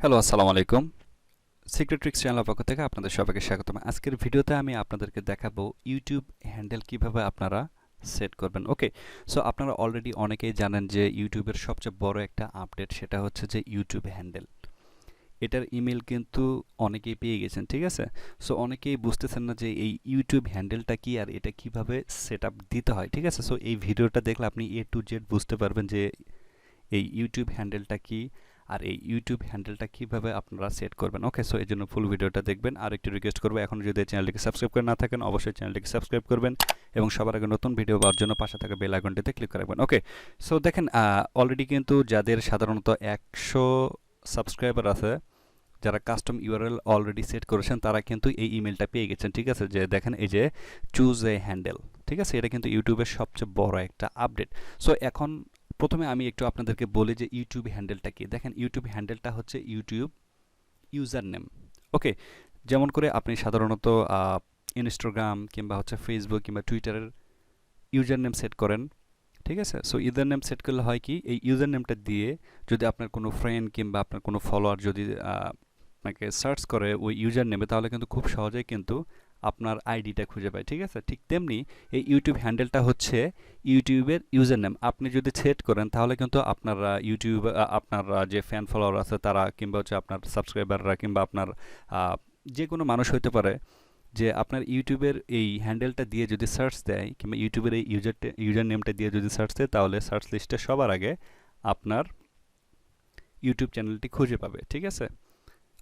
Hello, আসসালামু আলাইকুম। Secret tricks চ্যানেলের পক্ষ থেকে আপনাদের সবাইকে স্বাগতম। আজকের ভিডিওতে আমি আপনাদেরকে দেখাবো ইউটিউব হ্যান্ডেল কিভাবে আপনারা সেট করবেন। ওকে, সো আপনারা অলরেডি অনেকেই জানেন যে ইউটিউবের সবচেয়ে বড় একটা আপডেট সেটা হচ্ছে যে ইউটিউব হ্যান্ডেল। এটার ইমেল কিন্তু অনেকেই পেয়ে গেছেন, ঠিক আছে? সো অনেকেই বুঝতেছেন না যে এই ইউটিউব হ্যান্ডেলটা কি আর এটা কিভাবে সেট আপ দিতে হয়, ঠিক আছে? সো এই ভিডিওটা দেখলে আপনি এ টু জেড বুঝতে পারবেন যে এই ইউটিউব হ্যান্ডেলটা কি আর এই ইউটিউব হ্যান্ডেলটা কিভাবে আপনারা সেট করবেন। ওকে, সো এই জন্য ফুল ভিডিওটা দেখবেন। আর একটু রিকোয়েস্ট করবো, এখন যদি চ্যানেলটিকে সাবস্ক্রাইব করে না থাকেন অবশ্যই চ্যানেলটিকে সাবস্ক্রাইব করবেন এবং সবার আগে নতুন ভিডিও পাওয়ার জন্য পাশে থাকা বেল আইকনটিতে ক্লিক করে রাখবেন। ওকে, সো দেখেন অলরেডি কিন্তু যাদের সাধারণত 100 সাবস্ক্রাইবার আছে, যারা কাস্টম ইউআরএল অলরেডি সেট করেছেন তারা কিন্তু এই ইমেলটা পেয়ে গেছেন, ঠিক আছে? যে দেখেন এই যে চুজ এ হ্যান্ডেল, ঠিক আছে? এটা কিন্তু ইউটিউবের সবচেয়ে বড় একটা আপডেট। সো এখন প্রথমে আমি একটু আপনাদেরকে বলি যে ইউটিউব হ্যান্ডেলটা কি। দেখেন ইউটিউব হ্যান্ডেলটা হচ্ছে ইউটিউব ইউজার নেম। ওকে, যেমন করে আপনি সাধারণত ইনস্টাগ্রাম কিংবা হচ্ছে ফেসবুক কিংবা টুইটারের ইউজার নেম সেট করেন, ঠিক আছে? সো ইউজার নেম সেট করলে হয় কি, এই ইউজার নেমটা দিয়ে যদি আপনার কোনো ফ্রেন্ড কিংবা আপনার কোনো ফলোয়ার যদি আপনাকে সার্চ করে ওই ইউজার নেমে, তাহলে কিন্তু খুব সহজেই কিন্তু আপনার আইডিটা খুঁজে পায়, ঠিক আছে? ঠিক তেমনি এই ইউটিউব হ্যান্ডেলটা হচ্ছে ইউটিউবের ইউজার নেম। আপনি যদি সেট করেন তাহলে কিন্তু আপনার ইউটিউব আপনার যে ফ্যান ফলোয়ার আছে তারা কিংবা হচ্ছে আপনার সাবস্ক্রাইবাররা কিংবা আপনার যে কোনো মানুষ হইতে পারে যে আপনার ইউটিউবের এই হ্যান্ডেলটা দিয়ে যদি সার্চ দেয় কিংবা ইউটিউবের এই ইউজার নেমটা দিয়ে যদি সার্চ দেয়, তাহলে সার্চ লিস্টে সবার আগে আপনার ইউটিউব চ্যানেলটি খুঁজে পাবে, ঠিক আছে?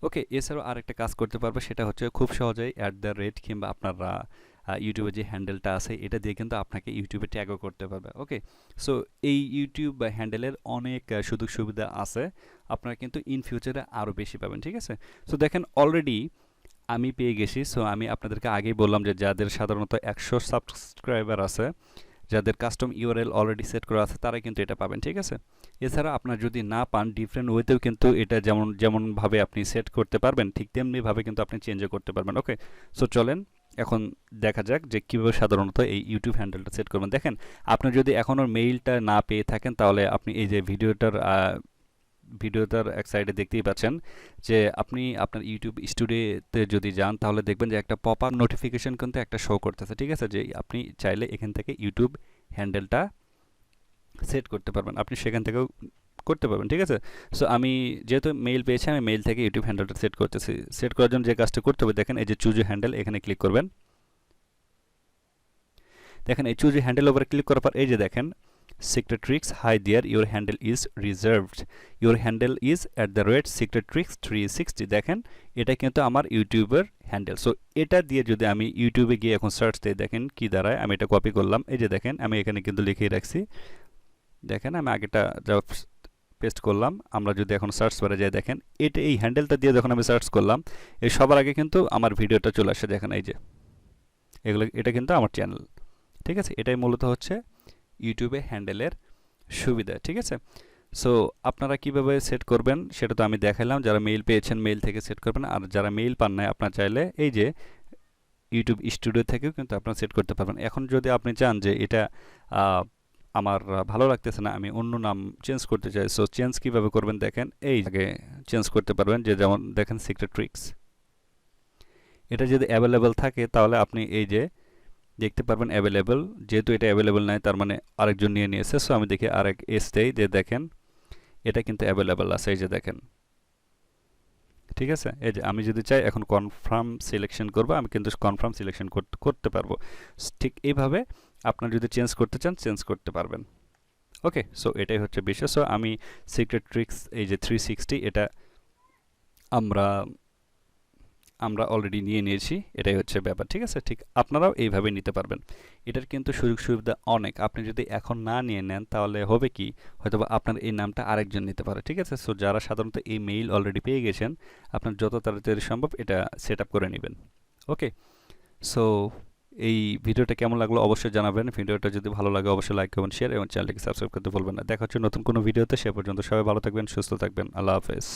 ওকে, এছাড়াও আরেকটা কাজ করতে পারবে, সেটা হচ্ছে খুব সহজেই @ কিংবা আপনারা ইউটিউবে যে হ্যান্ডেলটা আছে এটা দিয়ে কিন্তু আপনাকে ইউটিউবে ট্যাগও করতে পারবে। ওকে, সো এই ইউটিউব হ্যান্ডেলের অনেক সুযোগ সুবিধা আছে, আপনারা কিন্তু ইন ফিউচারে আরও বেশি পাবেন, ঠিক আছে? সো দেখেন অলরেডি আমি পেয়ে গেছি। সো আমি আপনাদেরকে আগেই বললাম যে যাদের সাধারণত 100 সাবস্ক্রাইবার আছে, যাদের কাস্টম ইউআরএল অলরেডি সেট করা আছে তারা কিন্তু এটা পাবেন, ঠিক আছে? এছাড়া আপনার যদি না পান, ডিফারেন্ট ওয়েতেও কিন্তু এটা যেমনভাবে আপনি সেট করতে পারবেন ঠিক তেমনিভাবে কিন্তু আপনি চেঞ্জও করতে পারবেন। ওকে, সো চলেন এখন দেখা যাক যে কীভাবে সাধারণত এই ইউটিউব হ্যান্ডেলটা সেট করবেন। দেখেন আপনি যদি এখনও মেইলটা না পেয়ে থাকেন তাহলে আপনি এই যে ভিডিওটার এক সাইডে দেখতেই পাচ্ছেন যে আপনি আপনার ইউটিউব স্টুডিওতে যদি যান তাহলে দেখবেন যে একটা পপ আপ নোটিফিকেশন কিন্তু একটা শো করতেছে, ঠিক আছে? যে আপনি চাইলে এখান থেকে ইউটিউব হ্যান্ডেলটা সেট করতে পারবেন, আপনি সেখান থেকেও করতে পারবেন, ঠিক আছে? সো আমি যেহেতু মেইল পেয়েছি আমি মেইল থেকে ইউটিউব হ্যান্ডেলটা সেট করতেছি। সেট করার জন্য যে কাজটা করতে হবে, দেখেন এই যে চুজ হ্যান্ডেল, এখানে ক্লিক করবেন। দেখেন এই চুজ হ্যান্ডেল ওপরে ক্লিক করার পর এই যে দেখেন Secret Tricks, hi there, your handle is reserved. Your handle is @Secret Tricks 360. দেখেন এটা কিন্তু আমার ইউটিউবের হ্যান্ডেল। সো এটা দিয়ে যদি আমি ইউটিউবে গিয়ে এখন সার্চ দিই, দেখেন কি দাঁড়ায়। আমি এটা কপি করলাম, এই যে দেখেন আমি এখানে কিন্তু লিখেই রাখছি। দেখেন আমি আগেটা যা পেস্ট করলাম, আমরা যদি এখন সার্চ করে যাই, দেখেন এটা এই হ্যান্ডেলটা দিয়ে যখন আমি সার্চ করলাম, এই সবার আগে কিন্তু আমার ভিডিওটা চলে আসে। দেখেন এই যে এটা কিন্তু আমার চ্যানেল, ঠিক আছে? এটাই মূলত হচ্ছে ইউটিউবে হ্যান্ডেলের সুবিধা, ঠিক আছে? সো আপনারা কিভাবে সেট করবেন সেটা তো আমি দেখালাম। যারা মেইল পেয়েছেন মেইল থেকে সেট করবেন, আর যারা মেইল পান নাই আপনারা চাইলে এই যে ইউটিউব স্টুডিও থেকেও কিন্তু আপনারা সেট করতে পারবেন। এখন যদি আপনি চান যে এটা আমার ভালো লাগতেছে না, আমি অন্য নাম চেঞ্জ করতে চাই, সো চেঞ্জ কিভাবে করবেন দেখেন এই আগে চেঞ্জ করতে পারবেন। যে যেমন দেখেন সিক্রেট ট্রিক্স, এটা যদি অ্যাভেলেবেল থাকে তাহলে আপনি এই যে দেখতে পারবেন অ্যাভেলেবল। যেহেতু এটা অ্যাভেলেবল নাই তার মানে আরেকজন নিয়ে নিয়েছে। সো আমি দেখি আরেক এস দেই, যে দেখেন এটা কিন্তু অ্যাভেলেবল আছে, এই যে দেখেন, ঠিক আছে? এই যে আমি যদি চাই এখন কনফার্ম সিলেকশন করব, আমি কিন্তু কনফার্ম সিলেকশন করতে পারবো। ঠিক এইভাবে আপনার যদি চেঞ্জ করতে চান চেঞ্জ করতে পারবেন। ওকে, সো এটাই হচ্ছে বিষয়। সো আমি সিক্রেট ট্রিক্স এই যে 360 এটা আমরা অলরেডি নিয়ে নিয়েছি, এটাই হচ্ছে ব্যাপার, ঠিক আছে? ঠিক আপনারাও এইভাবে নিতে পারবেন। এটার কিন্তু সুযোগ সুবিধা অনেক। আপনি যদি এখন না নিয়ে নেন তাহলে হবে কি, হয়তোবা আপনার এই নামটা আরেকজন নিতে পারে, ঠিক আছে? সো যারা সাধারণত এই মেইল অলরেডি পেয়ে গেছেন, আপনার যত তাড়াতাড়ি সম্ভব এটা সেট আপ করে নেবেন। ওকে, সো এই ভিডিওটা কেমন লাগলো অবশ্যই জানাবেন। ভিডিওটা যদি ভালো লাগে অবশ্যই লাইক করবেন, শেয়ার এবং চ্যানেলটিকে সাবস্ক্রাইব করতে ভুলবেন না। দেখা হচ্ছে নতুন কোনো ভিডিওতে। সে পর্যন্ত সবাই ভালো থাকবেন, সুস্থ থাকবেন। আল্লাহ হাফেজ।